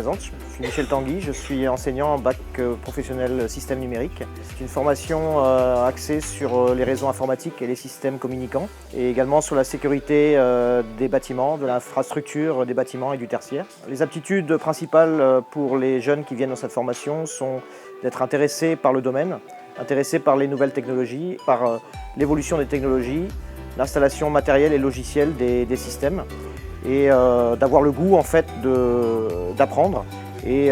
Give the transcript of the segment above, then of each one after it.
présente, je suis Michel Tanguy, je suis enseignant en bac professionnel système numérique. C'est une formation axée sur les réseaux informatiques et les systèmes communicants et également sur la sécurité des bâtiments, de l'infrastructure des bâtiments et du tertiaire. Les aptitudes principales pour les jeunes qui viennent dans cette formation sont d'être intéressés par le domaine, intéressés par les nouvelles technologies, par l'évolution des technologies, l'installation matérielle et logicielle des systèmes et d'avoir le goût en fait d'apprendre et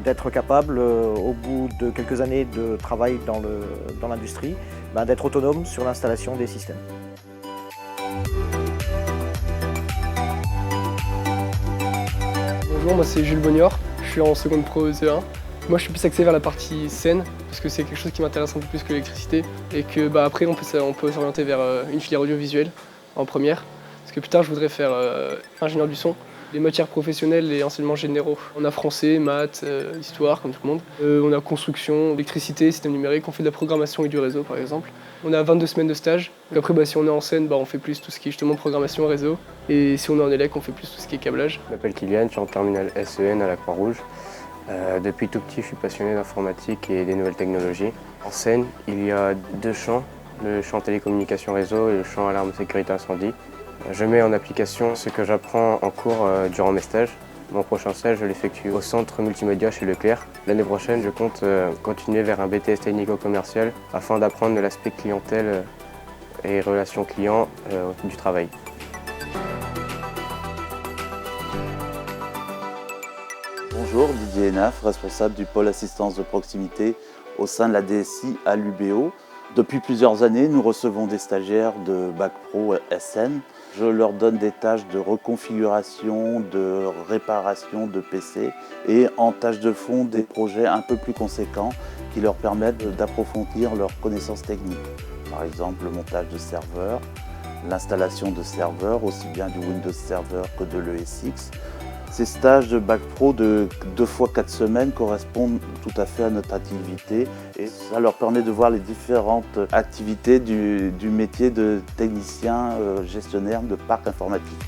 d'être capable au bout de quelques années de travail dans l'industrie d'être autonome sur l'installation des systèmes. Bonjour, moi c'est Jules Bonior, je suis en seconde pro CE1. Moi je suis plus axé vers la partie scène parce que c'est quelque chose qui m'intéresse un peu plus que l'électricité et que après on peut s'orienter vers une filière audiovisuelle en première. Parce que plus tard je voudrais faire ingénieur du son. Les matières professionnelles et enseignements généraux. On a français, maths, histoire comme tout le monde. On a construction, électricité, système numérique, on fait de la programmation et du réseau par exemple. On a 22 semaines de stage. Donc après si on est en scène, on fait plus tout ce qui est justement programmation, réseau. Et si on est en élec, on fait plus tout ce qui est câblage. Je m'appelle Kylian, je suis en terminale SEN à la Croix-Rouge. Depuis tout petit, je suis passionné d'informatique et des nouvelles technologies. En scène, il y a deux champs, le champ télécommunication réseau et le champ alarme sécurité incendie. Je mets en application ce que j'apprends en cours durant mes stages. Mon prochain stage, je l'effectue au centre multimédia chez Leclerc. L'année prochaine, je compte continuer vers un BTS technico-commercial afin d'apprendre l'aspect clientèle et relations clients du travail. Bonjour, Didier Hénaf, responsable du pôle assistance de proximité au sein de la DSI à l'UBO. Depuis plusieurs années, nous recevons des stagiaires de Bac Pro SN. Je leur donne des tâches de reconfiguration, de réparation de PC et en tâche de fond des projets un peu plus conséquents qui leur permettent d'approfondir leurs connaissances techniques. Par exemple, le montage de serveurs, l'installation de serveurs, aussi bien du Windows Server que de l'ESX. Ces stages de Bac Pro de 2 fois 4 semaines correspondent tout à fait à notre activité et ça leur permet de voir les différentes activités du métier de technicien gestionnaire de parc informatique.